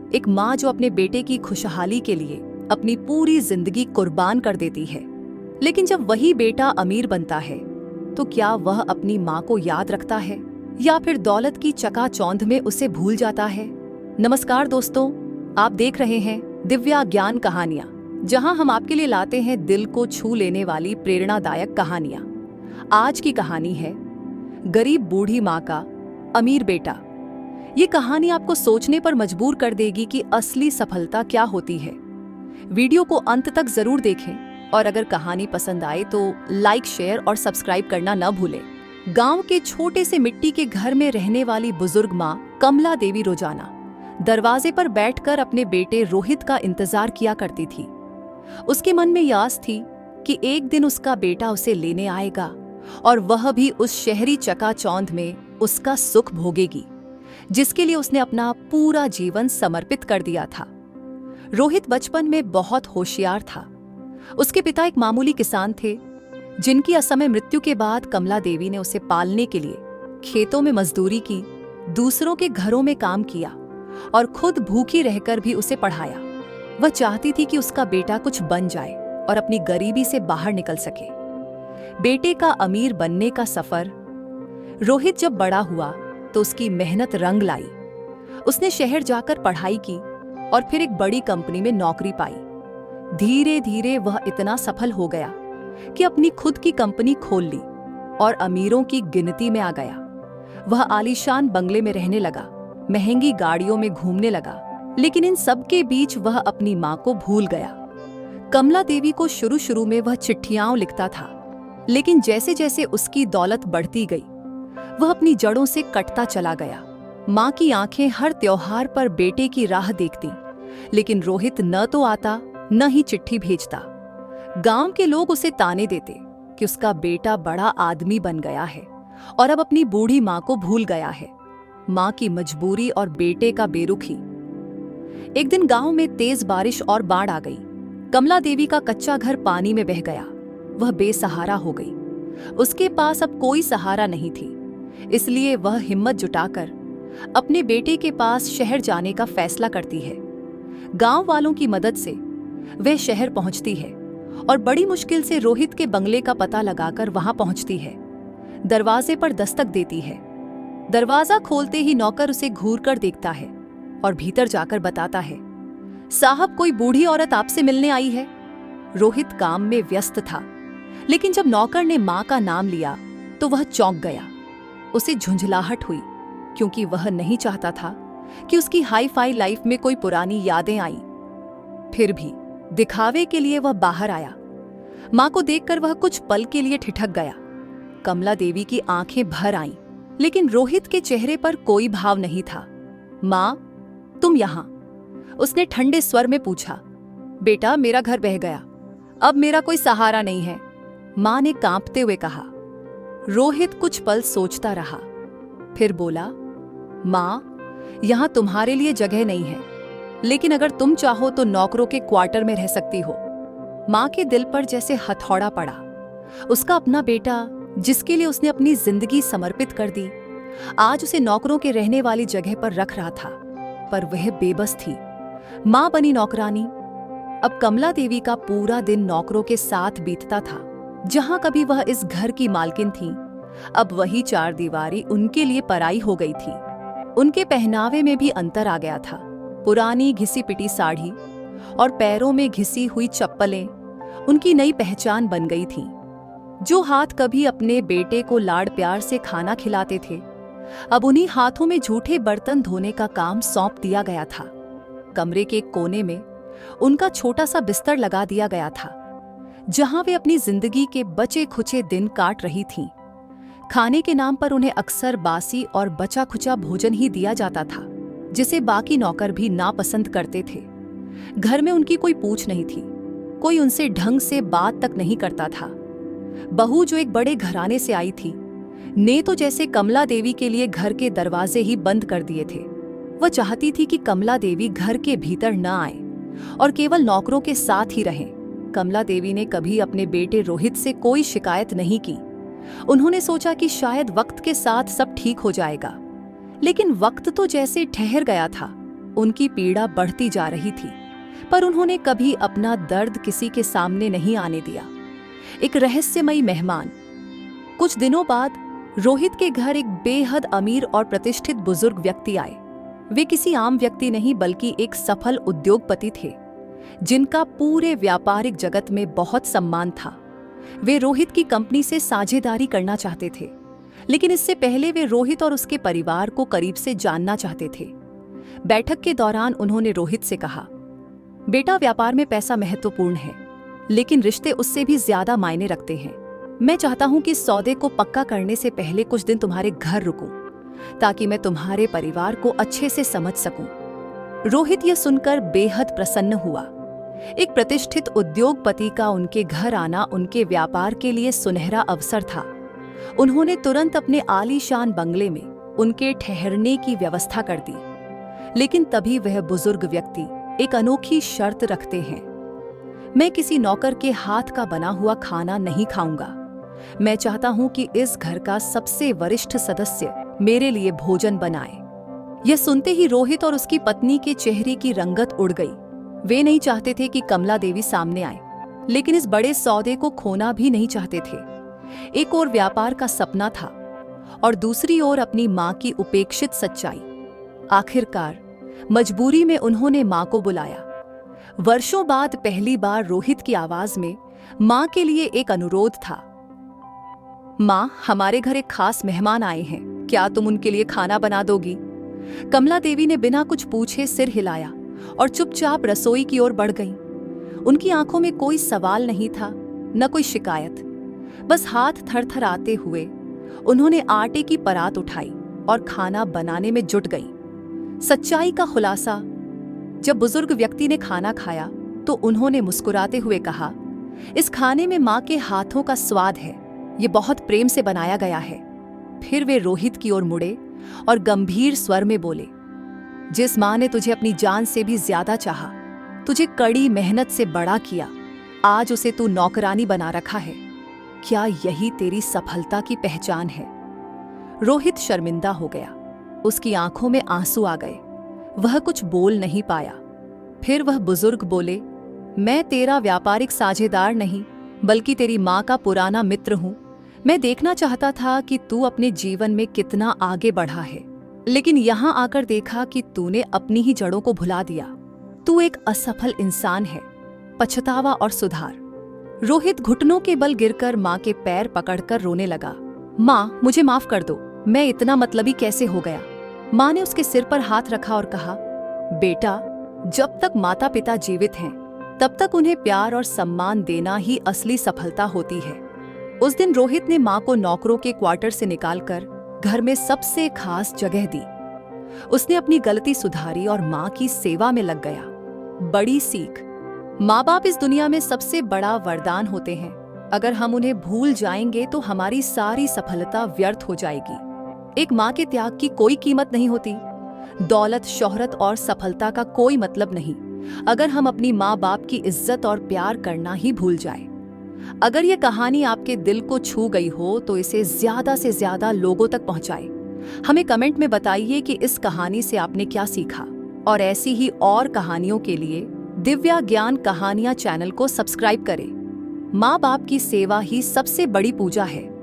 एक माँ जो अपने बेटे की खुशहाली के लिए अपनी पूरी जिंदगी कुर्बान कर देती है। लेकिन जब वही बेटा अमीर बनता है तो क्या वह अपनी माँ को याद रखता है या फिर दौलत की चकाचौंध में उसे भूल जाता है? नमस्कार दोस्तों, आप देख रहे हैं दिव्या ज्ञान कहानियां, जहां हम आपके लिए लाते हैं दिल को छू लेने वाली प्रेरणादायक कहानियां। आज की कहानी है गरीब बूढ़ी माँ का अमीर बेटा। ये कहानी आपको सोचने पर मजबूर कर देगी कि असली सफलता क्या होती है। वीडियो को अंत तक जरूर देखें और अगर कहानी पसंद आए तो लाइक, शेयर और सब्सक्राइब करना न भूलें। गांव के छोटे से मिट्टी के घर में रहने वाली बुजुर्ग माँ कमला देवी रोजाना दरवाजे पर बैठकर अपने बेटे रोहित का इंतजार किया करती थी। उसके मन में आस थी कि एक दिन उसका बेटा उसे लेने आएगा और वह भी उस शहरी चकाचौंध में उसका सुख भोगेगी, जिसके लिए उसने अपना पूरा जीवन समर्पित कर दिया था। रोहित बचपन में बहुत होशियार था। उसके पिता एक मामूली किसान थे, जिनकी असमय मृत्यु के बाद कमला देवी ने उसे पालने के लिए खेतों में मजदूरी की, दूसरों के घरों में काम किया और खुद भूखी रहकर भी उसे पढ़ाया। वह चाहती थी कि उसका बेटा कुछ बन जाए और अपनी गरीबी से बाहर निकल सके। बेटे का अमीर बनने का सफर। रोहित जब बड़ा हुआ तो उसकी मेहनत रंग लाई। उसने शहर जाकर पढ़ाई की और फिर एक बड़ी कंपनी में नौकरी पाई। धीरे धीरे वह इतना सफल हो गया कि अपनी खुद की कंपनी खोल ली और अमीरों की गिनती में आ गया। वह आलीशान बंगले में रहने लगा, महंगी गाड़ियों में घूमने लगा, लेकिन इन सब के बीच वह अपनी माँ को भूल गया। कमला देवी को शुरू में वह चिट्ठियां लिखता था, लेकिन जैसे जैसे उसकी दौलत बढ़ती गई वह अपनी जड़ों से कटता चला गया। माँ की आंखें हर त्योहार पर बेटे की राह देखती, लेकिन रोहित न तो आता न ही चिट्ठी भेजता। गांव के लोग उसे ताने देते कि उसका बेटा बड़ा आदमी बन गया है और अब अपनी बूढ़ी माँ को भूल गया है। माँ की मजबूरी और बेटे का बेरुखी। एक दिन गांव में तेज बारिश और बाढ़ आ गई। कमला देवी का कच्चा घर पानी में बह गया। वह बेसहारा हो गई। उसके पास अब कोई सहारा नहीं थी, इसलिए वह हिम्मत जुटाकर अपने बेटे के पास शहर जाने का फैसला करती है। गांव वालों की मदद से वह शहर पहुंचती है और बड़ी मुश्किल से रोहित के बंगले का पता लगाकर वहां पहुंचती है। दरवाजे पर दस्तक देती है। दरवाजा खोलते ही नौकर उसे घूर कर देखता है और भीतर जाकर बताता है, साहब, कोई बूढ़ी औरत आपसे मिलने आई है। रोहित काम में व्यस्त था, लेकिन जब नौकर ने माँ का नाम लिया तो वह चौंक गया। उसे झुंझलाहट हुई, क्योंकि वह नहीं चाहता था कि उसकी हाई फाई लाइफ में कोई पुरानी यादें आईं। फिर भी दिखावे के लिए वह बाहर आया। माँ को देखकर वह कुछ पल के लिए ठिठक गया। कमला देवी की आंखें भर आईं, लेकिन रोहित के चेहरे पर कोई भाव नहीं था। माँ, तुम यहां? उसने ठंडे स्वर में पूछा। बेटा, मेरा घर बह गया, अब मेरा कोई सहारा नहीं है, माँ ने कांपते हुए कहा। रोहित कुछ पल सोचता रहा, फिर बोला, माँ, यहां तुम्हारे लिए जगह नहीं है, लेकिन अगर तुम चाहो तो नौकरों के क्वार्टर में रह सकती हो। माँ के दिल पर जैसे हथौड़ा पड़ा। उसका अपना बेटा, जिसके लिए उसने अपनी जिंदगी समर्पित कर दी, आज उसे नौकरों के रहने वाली जगह पर रख रहा था, पर वह बेबस थी। माँ बनी नौकरानी। अब कमला देवी का पूरा दिन नौकरों के साथ बीतता था। जहां कभी वह इस घर की मालकिन थी, अब वही चार दीवारी उनके लिए पराई हो गई थी। उनके पहनावे में भी अंतर आ गया था। पुरानी घिसी पिटी साड़ी और पैरों में घिसी हुई चप्पलें उनकी नई पहचान बन गई थीं। जो हाथ कभी अपने बेटे को लाड़ प्यार से खाना खिलाते थे, अब उन्हीं हाथों में झूठे बर्तन धोने का काम सौंप दिया गया था। कमरे के कोने में उनका छोटा सा बिस्तर लगा दिया गया था, जहां वे अपनी जिंदगी के बचे खुचे दिन काट रही थीं। खाने के नाम पर उन्हें अक्सर बासी और बचा खुचा भोजन ही दिया जाता था, जिसे बाकी नौकर भी नापसंद करते थे। घर में उनकी कोई पूछ नहीं थी, कोई उनसे ढंग से बात तक नहीं करता था। बहू, जो एक बड़े घराने से आई थी, ने तो जैसे कमला देवी के लिए घर के दरवाजे ही बंद कर दिए थे। वह चाहती थी कि कमला देवी घर के भीतर न आए और केवल नौकरों के साथ ही रहें। कमला देवी ने कभी अपने बेटे रोहित से कोई शिकायत नहीं की। उन्होंने सोचा कि शायद वक्त के साथ सब ठीक हो जाएगा, लेकिन वक्त तो जैसे ठहर गया था। उनकी पीड़ा बढ़ती जा रही थी, पर उन्होंने कभी अपना दर्द किसी के सामने नहीं आने दिया। एक रहस्यमयी मेहमान। कुछ दिनों बाद रोहित के घर एक बेहद अमीर और प्रतिष्ठित बुजुर्ग व्यक्ति आए। वे किसी आम व्यक्ति नहीं बल्कि एक सफल उद्योगपति थे, जिनका पूरे व्यापारिक जगत में बहुत सम्मान था। वे रोहित की कंपनी से साझेदारी करना चाहते थे, लेकिन इससे पहले वे रोहित और उसके परिवार को करीब से जानना चाहते थे। बैठक के दौरान उन्होंने रोहित से कहा, बेटा, व्यापार में पैसा महत्वपूर्ण है, लेकिन रिश्ते उससे भी ज्यादा मायने रखते हैं। मैं चाहता हूं कि सौदे को पक्का करने से पहले कुछ दिन तुम्हारे घर रुकूं, ताकि मैं तुम्हारे परिवार को अच्छे से समझ सकूं। रोहित यह सुनकर बेहद प्रसन्न हुआ। एक प्रतिष्ठित उद्योगपति का उनके घर आना उनके व्यापार के लिए सुनहरा अवसर था। उन्होंने तुरंत अपने आलीशान बंगले में उनके ठहरने की व्यवस्था कर दी। लेकिन तभी वह बुजुर्ग व्यक्ति एक अनोखी शर्त रखते हैं। मैं किसी नौकर के हाथ का बना हुआ खाना नहीं खाऊंगा। मैं चाहता हूं कि इस घर का सबसे वरिष्ठ सदस्य मेरे लिए भोजन बनाए। यह सुनते ही रोहित और उसकी पत्नी के चेहरे की रंगत उड़ गई। वे नहीं चाहते थे कि कमला देवी सामने आए, लेकिन इस बड़े सौदे को खोना भी नहीं चाहते थे। एक ओर व्यापार का सपना था और दूसरी ओर अपनी मां की उपेक्षित सच्चाई। आखिरकार मजबूरी में उन्होंने मां को बुलाया। वर्षों बाद पहली बार रोहित की आवाज में मां के लिए एक अनुरोध था। मां, हमारे घर एक खास मेहमान आए हैं, क्या तुम उनके लिए खाना बना दोगी? कमला देवी ने बिना कुछ पूछे सिर हिलाया और चुपचाप रसोई की ओर बढ़ गईं। उनकी आंखों में कोई सवाल नहीं था, न कोई शिकायत। बस हाथ थरथराते हुए उन्होंने आटे की परात उठाई और खाना बनाने में जुट गईं। सच्चाई का खुलासा। जब बुजुर्ग व्यक्ति ने खाना खाया तो उन्होंने मुस्कुराते हुए कहा, इस खाने में मां के हाथों का स्वाद है, ये बहुत प्रेम से बनाया गया है। फिर वे रोहित की ओर मुड़े और गंभीर स्वर में बोले, जिस मां ने तुझे अपनी जान से भी ज्यादा चाहा, तुझे कड़ी मेहनत से बड़ा किया, आज उसे तू नौकरानी बना रखा है। क्या यही तेरी सफलता की पहचान है? रोहित शर्मिंदा हो गया। उसकी आंखों में आंसू आ गए। वह कुछ बोल नहीं पाया। फिर वह बुजुर्ग बोले, मैं तेरा व्यापारिक साझेदार नहीं बल्कि तेरी मां का पुराना मित्र हूं। मैं देखना चाहता था कि तू अपने जीवन में कितना आगे बढ़ा है, लेकिन यहां आकर देखा कि तूने अपनी ही जड़ों को भुला दिया। तू एक असफल इंसान है। पछतावा और सुधार। रोहित घुटनों के बल गिरकर मां के पैर पकड़कर रोने लगा। मां, मुझे माफ कर दो, मैं इतना मतलबी कैसे हो गया? मां ने उसके सिर पर हाथ रखा और कहा, बेटा, जब तक माता पिता जीवित हैं तब तक उन्हें प्यार और सम्मान देना ही असली सफलता होती है। उस दिन रोहित ने मां को नौकरों के क्वार्टर से निकालकर घर में सबसे खास जगह दी। उसने अपनी गलती सुधारी और मां की सेवा में लग गया। बड़ी सीख। माँ बाप इस दुनिया में सबसे बड़ा वरदान होते हैं। अगर हम उन्हें भूल जाएंगे तो हमारी सारी सफलता व्यर्थ हो जाएगी। एक माँ के त्याग की कोई कीमत नहीं होती। दौलत, शोहरत और सफलता का कोई मतलब नहीं, अगर हम अपनी माँ बाप की इज्जत और प्यार करना ही भूल जाए। अगर ये कहानी आपके दिल को छू गई हो तो इसे ज्यादा से ज्यादा लोगों तक पहुंचाएं। हमें कमेंट में बताइए कि इस कहानी से आपने क्या सीखा, और ऐसी ही और कहानियों के लिए दिव्या ज्ञान कहानियां चैनल को सब्सक्राइब करें। माँ बाप की सेवा ही सबसे बड़ी पूजा है।